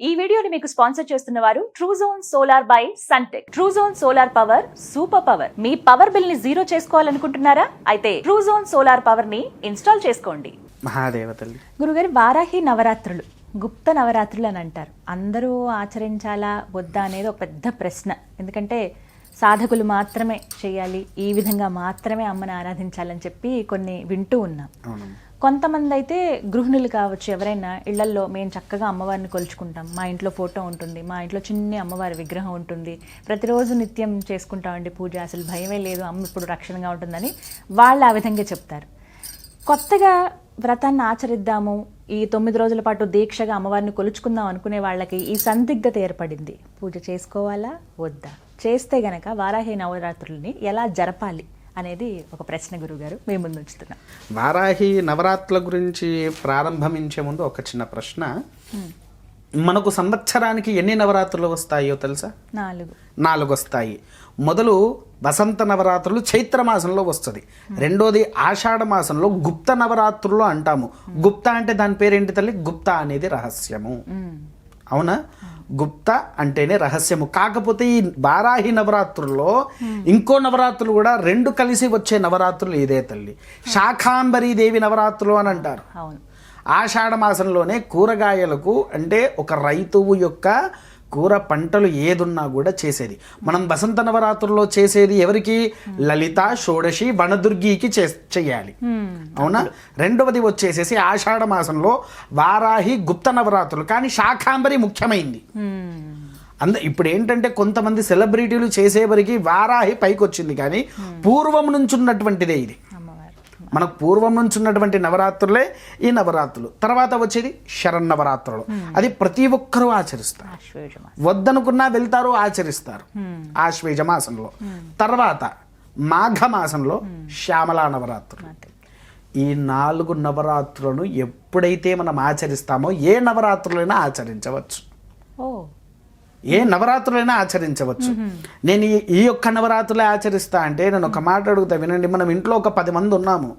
ఈ వీడియోని మీకు స్పాన్సర్ చేస్తున్న వారు Truzon solar by Suntek. Truzon solar power super power. మీ పవర్ బిల్ ని జీరో చేసుకోవాలనుకుంటున్నారా? అయితే ట్రూజోన్ సోలార్ పవర్ ని ఇన్స్టాల్ చేసుకోండి. మహాదేవ తల్లి. గురుగారు, వారాహి నవరాత్రులు గుప్త నవరాత్రులు అని అంటారు. అందరూ ఆచరించాలా వద్దా అనేది ఒక పెద్ద ప్రశ్న. ఎందుకంటే సాధకులు మాత్రమే చేయాలి, ఈ విధంగా మాత్రమే అమ్మని ఆరాధించాలని చెప్పి కొన్ని వింటూ ఉన్నాం. కొంతమంది అయితే గృహిణులు కావచ్చు, ఎవరైనా ఇళ్లల్లో మేము చక్కగా అమ్మవారిని కొలుచుకుంటాం, మా ఇంట్లో ఫోటో ఉంటుంది, మా ఇంట్లో చిన్ని అమ్మవారి విగ్రహం ఉంటుంది, ప్రతిరోజు నిత్యం చేసుకుంటామండి పూజ, అసలు భయమే లేదు, అమ్మ ఇప్పుడు రక్షణగా ఉంటుందని వాళ్ళు ఆ విధంగా చెప్తారు. కొత్తగా వ్రతాన్ని ఆచరిద్దాము, ఈ 9 రోజుల పాటు దీక్షగా అమ్మవారిని కొలుచుకుందాం అనుకునే వాళ్ళకి ఈ సందిగ్ధత ఏర్పడింది. పూజ చేసుకోవాలా వద్దా, చేస్తే గనక వారాహి నవరాత్రుల్ని ఎలా జరపాలి అనేది ఒక ప్రశ్న గురుగారు మేము ముందు ఉంచుతున్నాం. వారాహి నవరాత్రుల గురించి ప్రారంభించే ముందు ఒక చిన్న ప్రశ్న. మనకు సంవత్సరానికి ఎన్ని నవరాత్రులు వస్తాయో తెలుసా? 4 వస్తాయి. మొదలు వసంత నవరాత్రులు చైత్ర మాసంలో వస్తుంది. రెండోది ఆషాఢ మాసంలో గుప్త నవరాత్రులు అంటాము. గుప్త అంటే దాని పేరేంటి తల్లి? గుప్త అనేది రహస్యము. అవునా? గుప్త అంటేనే రహస్యము. కాకపోతే ఈ వారాహి నవరాత్రుల్లో ఇంకో నవరాత్రులు కూడా 2 కలిసి వచ్చే నవరాత్రులు ఇదే తల్లి. శాకాంబరీ దేవి నవరాత్రులు అని అంటారు. ఆషాఢ మాసంలోనే కూరగాయలకు, అంటే ఒక రైతువు యొక్క కూర పంటలు ఏదున్నా కూడా చేసేది. మనం వసంత నవరాత్రుల్లో చేసేది ఎవరికి? లలిత, షోడశి, వనదుర్గికి చెయ్యాలి. అవునా? రెండవది వచ్చేసేసి ఆషాఢ మాసంలో వారాహి గుప్త నవరాత్రులు. కానీ శాకాంబరి ముఖ్యమైంది. ఇప్పుడు ఏంటంటే కొంతమంది సెలబ్రిటీలు చేసేవరికి వారాహి పైకి వచ్చింది, కానీ పూర్వం నుంచి ఉన్నటువంటిదే ఇది. మనకు పూర్వం నుంచి ఉన్నటువంటి నవరాత్రులే ఈ నవరాత్రులు. తర్వాత వచ్చేది శరన్నవరాత్రులు. అది ప్రతి ఒక్కరూ ఆచరిస్తారు, వద్దనుకున్నా వెళ్తారు, ఆచరిస్తారు ఆశ్వేజ మాసంలో. తర్వాత మాఘ మాసంలో శ్యామలా నవరాత్రులు. ఈ 4 నవరాత్రులను ఎప్పుడైతే మనం ఆచరిస్తామో ఏ నవరాత్రులైనా ఆచరించవచ్చు. ఏ నవరాత్రులైనా ఆచరించవచ్చు. నేను ఈ యొక్క నవరాత్రులే ఆచరిస్తా అంటే నేను ఒక మాట అడుగుతా, వినండి. మనం ఇంట్లో ఒక 10 మంది ఉన్నాము,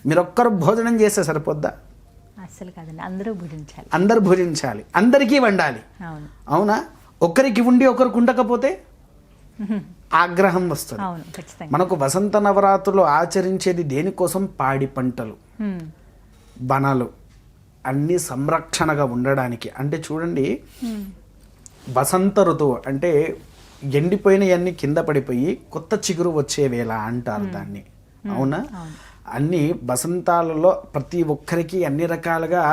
మీరు ఒక్కరు భోజనం చేస్తే సరిపోద్దా? అసలు కాదండి, అందరూ భుజించాలి. అందరూ భుజించాలి, అందరికీ వండాలి. అవునా? ఒకరికి ఉండి ఒకరికి ఉండకపోతే ఆగ్రహం వస్తుంది. మనకు వసంత నవరాత్రులు ఆచరించేది దేనికోసం? పాడి పంటలు, వనాలు అన్ని సంరక్షణగా ఉండడానికి. అంటే చూడండి, వసంత ఋతువు అంటే ఎండిపోయినవన్నీ కింద పడిపోయి కొత్త చిగురు వచ్చే వేళ అంటారు దాన్ని. అవునా? అన్ని వసంతాలలో ప్రతి ఒక్కరికి అన్ని రకాలుగా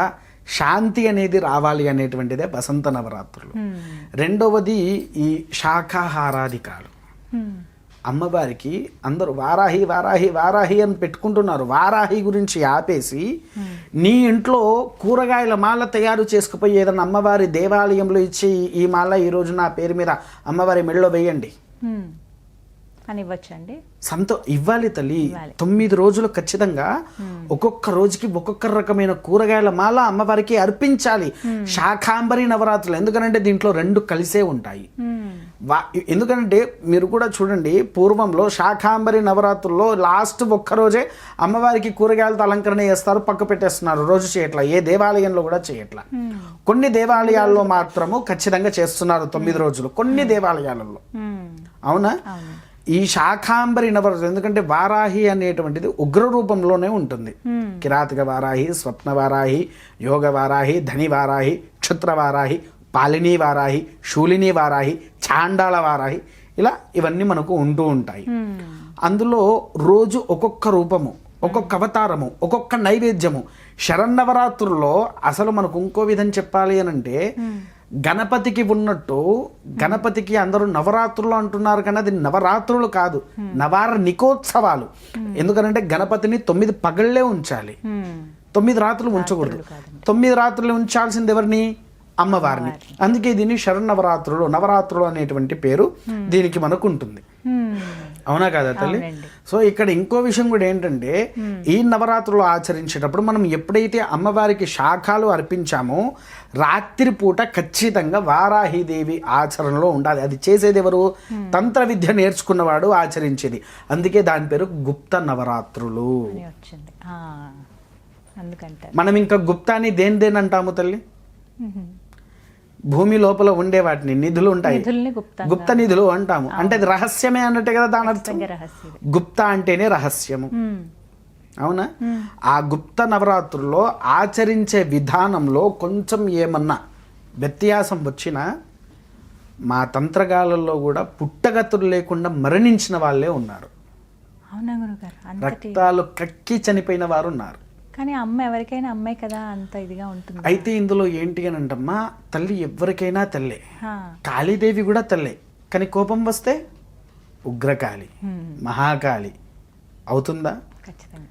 శాంతి అనేది రావాలి అనేటువంటిదే వసంత నవరాత్రులు. రెండవది ఈ శాకాహారాధికాలు. అమ్మవారికి అందరూ వారాహి వారాహి వారాహి అని పెట్టుకుంటున్నారు. వారాహి గురించి ఆపేసి నీ ఇంట్లో కూరగాయల మాల తయారు చేసుకుపోయి ఏదైనా అమ్మవారి దేవాలయంలో ఇచ్చి, ఈ మాల ఈరోజు నా పేరు మీద అమ్మవారి మెడలో వేయండి అని ఇవ్వచ్చండి. ఇవ్వాలి తల్లి. 9 రోజులు ఖచ్చితంగా ఒక్కొక్క రోజుకి ఒక్కొక్క రకమైన కూరగాయల మాల అమ్మవారికి అర్పించాలి. శాకాంబరి నవరాత్రులు. ఎందుకంటే దీంట్లో 2 కలిసే ఉంటాయి. ఎందుకంటే మీరు కూడా చూడండి, పూర్వంలో శాకాంబరి నవరాత్రుల్లో లాస్ట్ ఒక్కరోజే అమ్మవారికి కూరగాయలతో అలంకరణ చేస్తారు, పక్క పెట్టేస్తున్నారు. రోజు చేయట్లా, ఏ దేవాలయంలో కూడా చేయట్లా. కొన్ని దేవాలయాల్లో మాత్రము ఖచ్చితంగా చేస్తున్నారు 9 రోజులు, కొన్ని దేవాలయాలలో. అవునా? ఈ శాకాంబరి నవరాత్రులు ఎందుకంటే వారాహి అనేటువంటిది ఉగ్ర రూపంలోనే ఉంటుంది. కిరాతక వారాహి, స్వప్న వారాహి, యోగ వారాహి, ధని వారాహి, క్షుత్ర వారాహి, పాలిని వారాహి, శూలిని వారాహి, చాండాల వారాహి, ఇలా ఇవన్నీ మనకు ఉంటూ ఉంటాయి. అందులో రోజు ఒక్కొక్క రూపము, ఒక్కొక్క అవతారము, ఒక్కొక్క నైవేద్యము. శరన్నవరాత్రుల్లో అసలు మనకు ఇంకో విధం చెప్పాలి అని అంటే, గణపతికి ఉన్నట్టు గణపతికి అందరూ నవరాత్రులు అంటున్నారు, కానీ అది నవరాత్రులు కాదు, నవార్ణికోత్సవాలు. ఎందుకంటే గణపతిని 9 పగళ్లే ఉంచాలి, 9 రాత్రులు ఉంచకూడదు. 9 రాత్రులు ఉంచాల్సింది ఎవరిని? అమ్మవారిని. అందుకే దీన్ని శరన్నవరాత్రులు, నవరాత్రులు అనేటువంటి పేరు దీనికి మనకు ఉంటుంది. అవునా కదా తల్లి? సో ఇక్కడ ఇంకో విషయం కూడా ఏంటంటే, ఈ నవరాత్రులు ఆచరించేటప్పుడు మనం ఎప్పుడైతే అమ్మవారికి శాఖలు అర్పించామో రాత్రిపూట ఖచ్చితంగా వారాహిదేవి ఆచరణలో ఉండాలి. అది చేసేది ఎవరు? తంత్ర విద్య నేర్చుకున్నవాడు ఆచరించేది. అందుకే దాని పేరు గుప్త నవరాత్రులు. మనం ఇంకా గుప్తాన్ని దేని అంటాము తల్లి? భూమి లోపల ఉండే వాటిని నిధులు ఉంటాయి, నిధుల్ని గుప్త నిధులు అంటాము. అంటే అది రహస్యమే అన్నట్టే కదా దాని అర్థం. రహస్యం. గుప్త అంటేనే రహస్యము, అవునా? ఆ గుప్త నవరాత్రుల్లో ఆచరించే విధానంలో కొంచెం ఏమన్నా వ్యత్యాసం వచ్చినా మా తంత్రగాళ్ళల్లో కూడా పుట్టగతులు లేకుండా మరణించిన వాళ్ళే ఉన్నారు. అవునా గురుగారు? రక్తాలు కక్కి చనిపోయిన వారు ఉన్నారు. కానీ అమ్మ ఎవరికైనా అమ్మే కదా, అంత ఇదిగా ఉంటుంది. అయితే ఇందులో ఏంటి అని అంటమ్మా, తల్లి ఎవరికైనా తల్లే, కాళీదేవి కూడా తల్లే. కానీ కోపం వస్తే ఉగ్రకాళి, మహాకాళి అవుతుందా? ఖచ్చితంగా.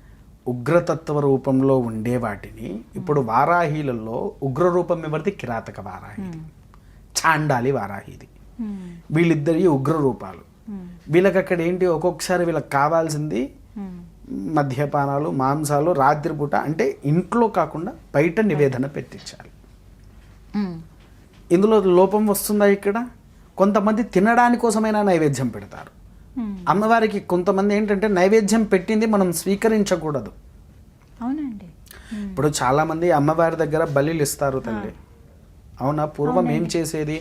ఉగ్రతత్వ రూపంలో ఉండే వాటిని ఇప్పుడు వారాహీలలో ఉగ్ర రూపం ఎవరిది? కిరాతక వారాహి, చాండాలి వారాహిది. వీళ్ళిద్దరి ఉగ్ర రూపాలు. వీళ్ళకి అక్కడ ఏంటి, ఒక్కొక్కసారి వీళ్ళకి కావాల్సింది మద్యపానాలు, మాంసాలు, రాత్రిపూట అంటే ఇంట్లో కాకుండా బయట నివేదన పెట్టించాలి. ఇందులో లోపం వస్తుందా? ఇక్కడ కొంతమంది తినడానికి కోసమైనా నైవేద్యం పెడతారు. అమ్మవారికి కొంతమంది ఏంటంటే నైవేద్యం పెట్టింది మనం స్వీకరించకూడదు. అవునండి. ఇప్పుడు చాలామంది అమ్మవారి దగ్గర బలిలు ఇస్తారు తల్లి, అవునా? పూర్వం ఏం చేసేది,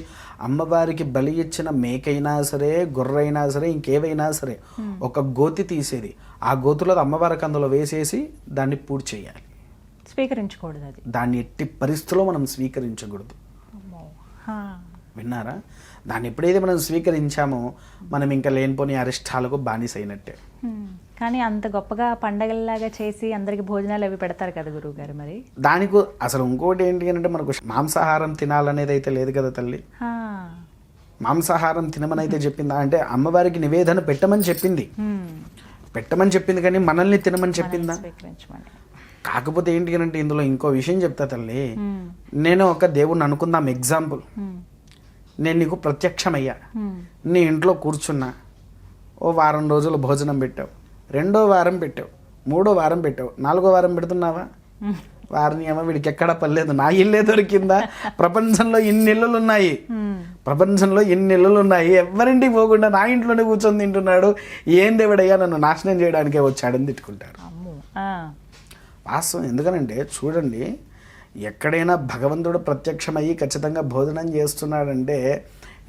అమ్మవారికి బలి ఇచ్చిన మేకైనా సరే, గొర్రెైనా సరే, ఇంకేవైనా సరే ఒక గోతి తీసేది, ఆ గోతులో అమ్మవారికి అందులో వేసేసి దాన్ని పూర్తి చేయాలి. స్వీకరించకూడదు అది. దాన్ని ఎట్టి పరిస్థితుల్లో మనం స్వీకరించకూడదు. విన్నారా? దాన్ని ఎప్పుడైతే మనం స్వీకరించామో మనం ఇంకా లేనిపోని అరిష్టాలకు బానిసైనట్టే. కానీ అంత గొప్పగా పండగల్లాగా చేసి అందరికి భోజనాలు అవి పెడతారు కదా గురువు గారు. మరి దానికి అసలు ఇంకోటి ఏంటి అంటే మనకు మాంసాహారం తినాలనేది అయితే లేదు కదా తల్లి. మాంసాహారం తినమని అయితే చెప్పిందా అంటే అమ్మవారికి నివేదన పెట్టమని చెప్పింది, పెట్టమని చెప్పింది, కానీ మనల్ని తినమని చెప్పిందా? కాకపోతే ఏంటి అంటే ఇందులో ఇంకో విషయం చెప్తా తల్లి. నేను ఒక దేవుణ్ణి అనుకుందాం, ఎగ్జాంపుల్, నేను నీకు ప్రత్యక్షమయ్యా, నీ ఇంట్లో కూర్చున్నా, ఓ వారం రోజులు భోజనం పెట్టావు, 2వ వారం పెట్టావు, 3వ వారం పెట్టావు, 4వ వారం పెడుతున్నావా? వారిని ఏమో వీడికి ఎక్కడ పర్లేదు, నా ఇల్లే దొరికిందా? ప్రపంచంలో ఇన్ని ఇల్లులు ఉన్నాయి, ప్రపంచంలో ఇన్ని ఇల్లులు ఉన్నాయి, ఎవరింటికి పోకుండా నా ఇంట్లోనే కూర్చొని తింటున్నాడు, ఏం దేవుడయ్యా నన్ను నాశనం చేయడానికే వచ్చాడని తిట్టుకుంటారు. వాస్తవం. ఎందుకనంటే చూడండి, ఎక్కడైనా భగవంతుడు ప్రత్యక్షమయ్యి ఖచ్చితంగా భోజనం చేస్తున్నాడంటే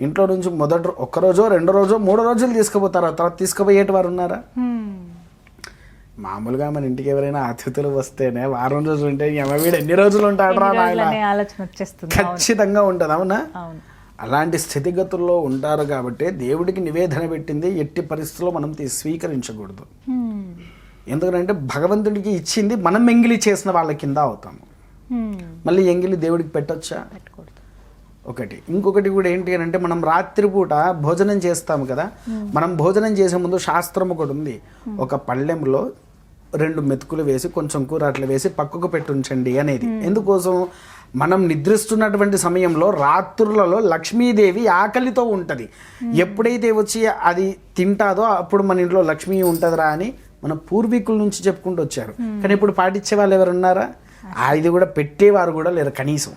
ఇంట్లో నుంచి మొదటి 1 రోజో 2 రోజో 3 రోజులు తీసుకుపోతారు, తర్వాత తీసుకుపోయేటి వారు ఉన్నారా? మామూలుగా మన ఇంటికి ఎవరైనా అతిథులు వస్తేనే వారం రోజులు ఉంటే వీడు ఎన్ని రోజులు ఉంటాడు రా ఖచ్చితంగా ఉంటుంది, అవునా? అలాంటి స్థితిగతుల్లో ఉంటారు కాబట్టి దేవుడికి నివేదన పెట్టింది ఎట్టి పరిస్థితుల్లో మనం స్వీకరించకూడదు. ఎందుకంటే భగవంతుడికి ఇచ్చింది మనం ఎంగిలి చేసిన వాళ్ళ కింద అవుతాము. మళ్ళీ ఎంగిలి దేవుడికి పెట్టొచ్చా? ఒకటి. ఇంకొకటి కూడా ఏంటి అని అంటే మనం రాత్రిపూట భోజనం చేస్తాము కదా, మనం భోజనం చేసే ముందు శాస్త్రం ఒకటి ఉంది, ఒక పళ్ళెంలో 2 మెతుకులు వేసి కొంచెం కూర అట్లా వేసి పక్కకు పెట్టుంచండి అనేది. ఎందుకోసం? మనం నిద్రిస్తున్నటువంటి సమయంలో రాత్రులలో లక్ష్మీదేవి ఆకలితో ఉంటుంది, ఎప్పుడైతే వచ్చి అది తింటాదో అప్పుడు మన ఇంట్లో లక్ష్మీ ఉంటుందిరా అని మన పూర్వీకుల నుంచి చెప్పుకుంటూ వచ్చారు. కానీ ఇప్పుడు పాటించే వాళ్ళు ఎవరు ఉన్నారా? ఇది కూడా పెట్టేవారు కూడా లేరు కనీసం,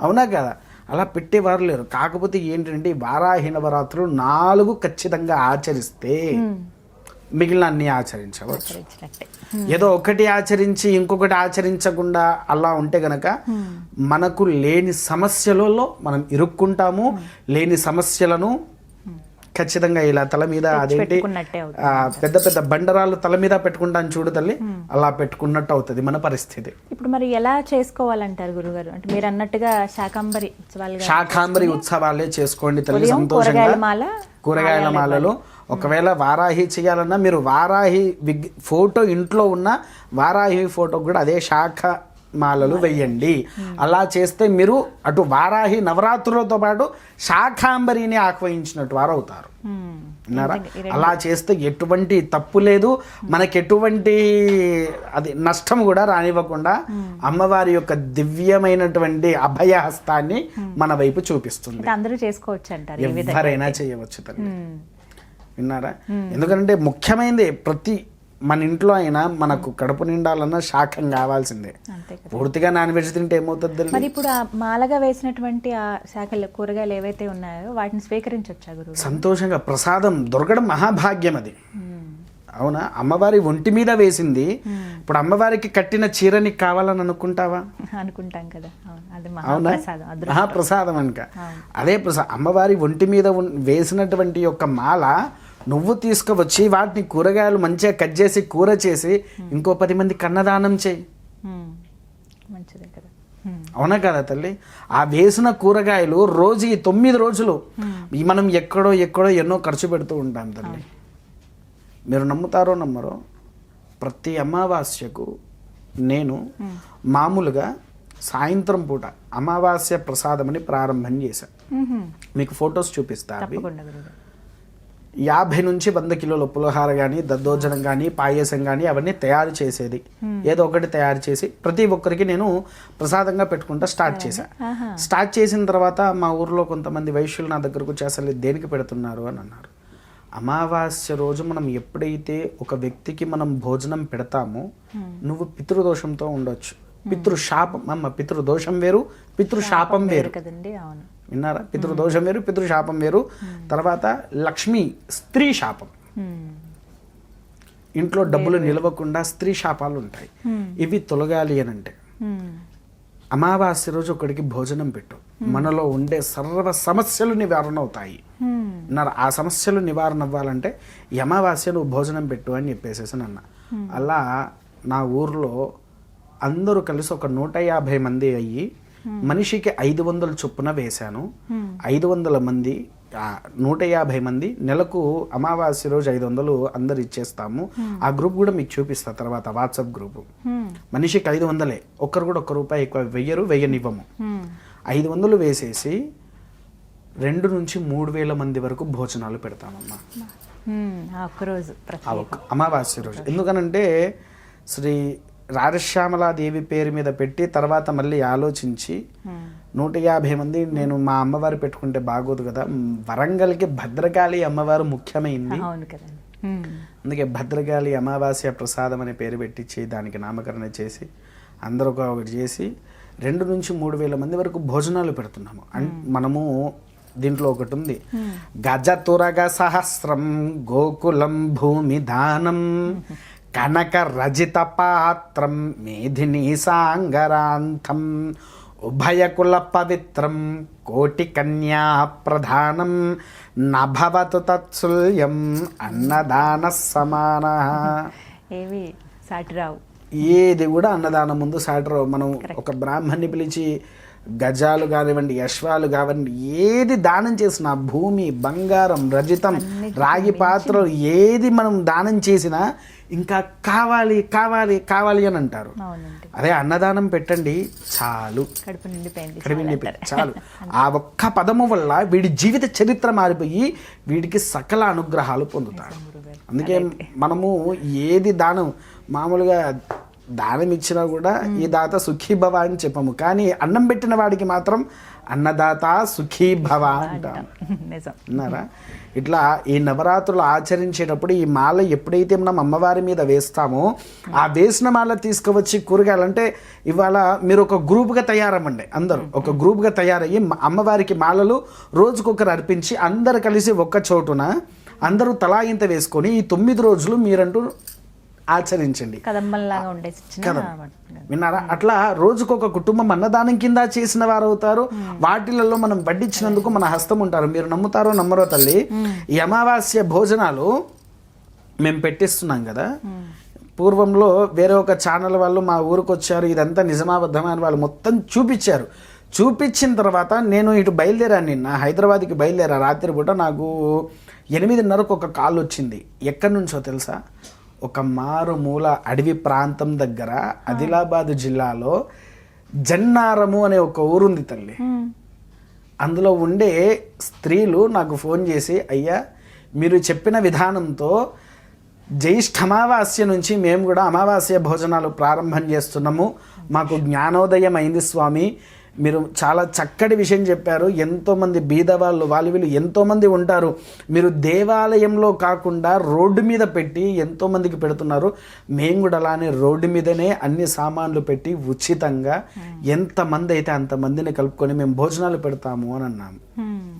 అవునా కదా? అలా పెట్టేవారు లేరు. కాకపోతే ఏంటంటే వారాహి నవరాత్రులు 4 ఖచ్చితంగా ఆచరిస్తే మిగిలిన అన్ని ఆచరించవచ్చు. ఏదో ఒకటి ఆచరించి ఇంకొకటి ఆచరించకుండా అలా ఉంటే గనక మనకు లేని సమస్యలలో మనం ఇరుక్కుంటాము. లేని సమస్యలను ఖచ్చితంగా ఇలా తల మీద అదేంటి పెద్ద పెద్ద బండరాలు తల మీద పెట్టుకుంటాను చూడు తల్లి, అలా పెట్టుకున్నట్టు అవుతుంది మన పరిస్థితి. ఇప్పుడు మరి ఎలా చేసుకోవాలంటారు గురుగారు? అంటే మీరు అన్నట్టుగా శాకాంబరి ఉత్సవాలే చేసుకోండి తల్లి, సంతోషంగా. కూరగాయల మాలలు ఒకవేళ వారాహి చేయాలన్నా మీరు వారాహి ఫోటో ఇంట్లో ఉన్న వారాహి ఫోటో కూడా అదే శాఖ మాలలు వెయ్యండి. అలా చేస్తే మీరు అటు వారాహి నవరాత్రులతో పాటు శాకాంబరిని ఆహ్వానించినట్టు వారు అవుతారు. అలా చేస్తే ఎటువంటి తప్పు లేదు, మనకి ఎటువంటి అది నష్టం కూడా రానివ్వకుండా అమ్మవారి యొక్క దివ్యమైనటువంటి అభయహస్తాన్ని మన వైపు చూపిస్తుంది. అందరూ చేసుకోవచ్చు అంటారు, ఎవరైనా చేయవచ్చు తల్లి. విన్నారా? ఎందుకంటే ముఖ్యమైనది ప్రతి మన ఇంట్లో అయినా మనకు కడుపు నిండాలన్నా శాఖం కావాల్సిందే. పూర్తిగా నాన్ వెజ్ తింటే ఏమవుతుంది? మరి ఇప్పుడు ఆ మాలగా వేసినటువంటి ఆ శాఖలు కూరగాయలు ఏవైతే ఉన్నాయో వాటిని స్వీకరించవచ్చా గురువు? సంతోషంగా ప్రసాదం దొరకడం మహాభాగ్యం అది. అవునా? అమ్మవారి ఒంటి మీద వేసింది, ఇప్పుడు అమ్మవారికి కట్టిన చీర నీకు కావాలని అనుకుంటావా? అనుకుంటాం కదా. అది అవునా? మహాప్రసాదం అనక అదే అమ్మవారి ఒంటి మీద వేసినటువంటి యొక్క మాల నువ్వు తీసుకువచ్చి వాటిని కూరగాయలు మంచిగా కట్ చేసి కూర చేసి ఇంకో 10 మందికి అన్నదానం చేయి. మంచిదే కదా. అవునా కదా తల్లి? ఆ వేసిన కూరగాయలు రోజు ఈ 9 రోజులు మనం ఎక్కడో ఎన్నో ఖర్చు పెడుతూ ఉంటాం తల్లి. మీరు నమ్ముతారో నమ్మరో, ప్రతి అమావాస్యకు నేను మామూలుగా సాయంత్రం పూట అమావాస్య ప్రసాదం అని ప్రారంభం చేశాను. మీకు ఫొటోస్ చూపిస్తా. అవి 50 నుంచి 100 కిలోల పులిహోర కానీ, దద్దోజనం కానీ, పాయసం కానీ అవన్నీ తయారు చేసేది. ఏదో ఒకటి తయారు చేసి ప్రతి ఒక్కరికి నేను ప్రసాదంగా పెట్టుకుంటా స్టార్ట్ చేశాను. స్టార్ట్ చేసిన తర్వాత మా ఊర్లో కొంతమంది వైశ్యులు నా దగ్గరకు వచ్చి అసలు దేనికి పెడుతున్నారు అని అన్నారు. అమావాస్య రోజు మనం ఎప్పుడైతే ఒక వ్యక్తికి మనం భోజనం పెడతామో, నువ్వు పితృదోషంతో ఉండొచ్చు. పితృశాపం, అమ్మ పితృదోషం వేరు, పితృశాపం వేరు కదండి. అవును, విన్నారా? పితృదోషం వేరు, పితృశాపం వేరు. తర్వాత లక్ష్మి స్త్రీ శాపం, ఇంట్లో డబ్బులు నిలవకుండా స్త్రీ శాపాలు ఉంటాయి. ఇవి తొలగాలి అని అంటే అమావాస్య రోజు ఒకడికి భోజనం పెట్టు, మనలో ఉండే సర్వ సమస్యలు నివారణ అవుతాయి. ఆ సమస్యలు నివారణ అవ్వాలంటే ఈ అమావాస్య నువ్వు భోజనం పెట్టు అని చెప్పేసేసి అన్న. అలా నా ఊర్లో అందరూ కలిసి ఒక 150 మంది అయ్యి మనిషికి 500 చొప్పున వేశాను. 500 మంది 150 మంది నెలకు అమావాస్య రోజు 500 అందరు ఇచ్చేస్తాము. ఆ గ్రూప్ కూడా మీకు చూపిస్తా తర్వాత, వాట్సాప్ గ్రూప్. మనిషికి 500, ఒక్కరు కూడా ₹1 ఎక్కువ వెయ్యనివ్వము. 500 వేసేసి 2 నుంచి 3,000 మంది వరకు భోజనాలు పెడతామమ్మా అమావాస్య రోజు. ఎందుకనంటే శ్రీ రాజశ్యామలాదేవి పేరు మీద పెట్టి తర్వాత మళ్ళీ ఆలోచించి 150 మంది నేను మా అమ్మవారు పెట్టుకుంటే బాగోదు కదా, వరంగల్కి భద్రకాళి అమ్మవారు ముఖ్యమైంది. అందుకే భద్రకాళి అమావాస్య ప్రసాదం అనే పేరు పెట్టించి దానికి నామకరణ చేసి అందరూ ఒకటి చేసి 2 నుంచి 3,000 మంది వరకు భోజనాలు పెడుతున్నాము. మనము దీంట్లో ఒకటి ఉంది, గజతురగ సహస్రం గోకులం భూమి దానం కనక రజిత పాత్రం మేధిని సాంగరాంతం ఉభయకుల పవిత్రం కోటి కన్యా ప్రధానం నభవతు తత్సుల్యం అన్నదాన సమాన. ఏవి సాటిరావు, ఏది కూడా అన్నదానం ముందు సాటిరావు. మనం ఒక బ్రాహ్మణ్ణి పిలిచి గజాలు కానివ్వండి, అశ్వాలు కానివ్వండి, ఏది దానం చేసినా, భూమి, బంగారం, రజితం, రాగి పాత్రలు ఏది మనం దానం చేసినా ఇంకా కావాలి కావాలి కావాలి అని అంటారు. అదే అన్నదానం పెట్టండి చాలు, కడుపు నిండిపోయి చాలు. ఆ ఒక్క పదము వల్ల వీడి జీవిత చరిత్ర మారిపోయి వీడికి సకల అనుగ్రహాలు పొందుతాడు. అందుకే మనము ఏది దానం, మామూలుగా దానం ఇచ్చినా కూడా ఈ దాత సుఖీభవ అని చెప్పము, కానీ అన్నం పెట్టిన వాడికి మాత్రం అన్నదాత సుఖీభవ అంటాం. అన్నారా? ఇట్లా ఈ నవరాత్రులు ఆచరించేటప్పుడు ఈ మాల ఎప్పుడైతే మనం అమ్మవారి మీద వేస్తామో ఆ వేసిన మాల తీసుకువచ్చి కూరగాయలంటే ఇవాళ మీరు ఒక గ్రూప్గా తయారవ్వండి. అందరూ ఒక గ్రూప్గా తయారయ్యి అమ్మవారికి మాలలు రోజుకొకరు అర్పించి అందరు కలిసి ఒక్క చోటున అందరూ తలా ఇంత వేసుకొని ఈ 9 రోజులు మీరంటూ ఆచరించండి. విన్నారా? అట్లా రోజుకొక కుటుంబం అన్నదానం కింద చేసిన వారు అవుతారు. వాటిలలో మనం వడ్డించినందుకు మన హస్తం ఉంటారు. మీరు నమ్ముతారో నమ్మరో తల్లి, ఈ అమావాస్య భోజనాలు మేము పెట్టిస్తున్నాం కదా. పూర్వంలో వేరే ఒక ఛానల్ వాళ్ళు మా ఊరికి వచ్చారు, ఇదంతా నిజమాబద్ధమా అని వాళ్ళు మొత్తం చూపించారు. చూపించిన తర్వాత నేను ఇటు బయలుదేరాను. నిన్న హైదరాబాద్కి బయలుదేరా. రాత్రిపూట నాకు 8:30కు ఒక కాల్ వచ్చింది. ఎక్కడి నుంచో తెలుసా? ఒక మారుమూల అడవి ప్రాంతం దగ్గర ఆదిలాబాద్ జిల్లాలో జన్నారము అనే ఒక ఊరుంది తల్లి. అందులో ఉండే స్త్రీలు నాకు ఫోన్ చేసి, అయ్యా మీరు చెప్పిన విధానంతో జ్యేష్ఠ అమావాస్య నుంచి మేము కూడా అమావాస్య భోజనాలు ప్రారంభం చేస్తున్నాము, మాకు జ్ఞానోదయం అయింది స్వామి, మీరు చాలా చక్కటి విషయం చెప్పారు. ఎంతోమంది బీదవాళ్ళు వీళ్ళు ఎంతోమంది ఉంటారు, మీరు దేవాలయంలో కాకుండా రోడ్డు మీద పెట్టి ఎంతోమందికి పెడుతున్నారు, మేము కూడా అలానే రోడ్డు మీదనే అన్ని సామాన్లు పెట్టి ఉచితంగా ఎంతమంది అయితే అంతమందిని కలుపుకొని మేము భోజనాలు పెడతాము అని అన్నాము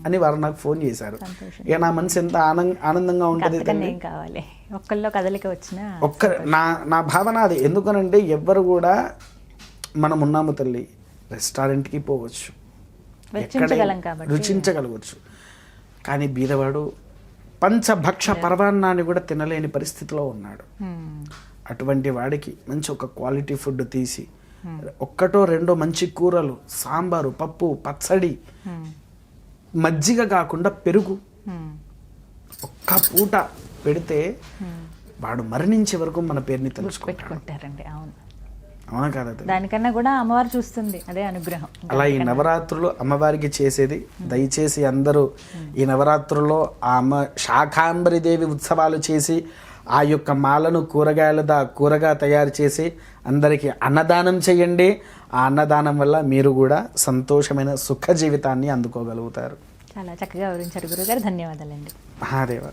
అని వారు నాకు ఫోన్ చేశారు. ఇక నా మనసు ఎంత ఆనందంగా ఉంటుంది. ఒక్కళ్ళో కదలిక వచ్చిన నా భావన అది. ఎందుకనంటే ఎవ్వరు కూడా మనం ఉన్నాము తల్లి, రెస్టారెంట్కి పోవచ్చు, వెచ్చించగలం కాబట్టి రుచించగలవచ్చు, కానీ బీదవాడు పంచభక్ష పరమాన్నాన్ని కూడా తినలేని పరిస్థితిలో ఉన్నాడు. అటువంటి వాడికి మంచి ఒక క్వాలిటీ ఫుడ్ తీసి ఒక్కటో రెండో మంచి కూరలు, సాంబారు, పప్పు, పచ్చడి, మజ్జిగ కాకుండా పెరుగు ఒక్క పూట పెడితే వాడు మరణించే వరకు మన పేరుని పెట్టుకుంటారండి. అవును, అవునా కదా? దానికన్నా కూడా అమ్మవారు చూస్తుంది, అదే అనుగ్రహం. అలా ఈ నవరాత్రులు అమ్మవారికి చేసేది. దయచేసి అందరూ ఈ నవరాత్రుల్లో ఆ అమ్మ శాకాంబరి దేవి ఉత్సవాలు చేసి ఆ యొక్క మాలను కూరగా తయారు చేసి అందరికీ అన్నదానం చేయండి. ఆ అన్నదానం వల్ల మీరు కూడా సంతోషమైన సుఖ జీవితాన్ని అందుకోగలుగుతారు. చాలా చక్కగా వివరించారు గురుగారు, ధన్యవాదాలండి. మహాదేవ.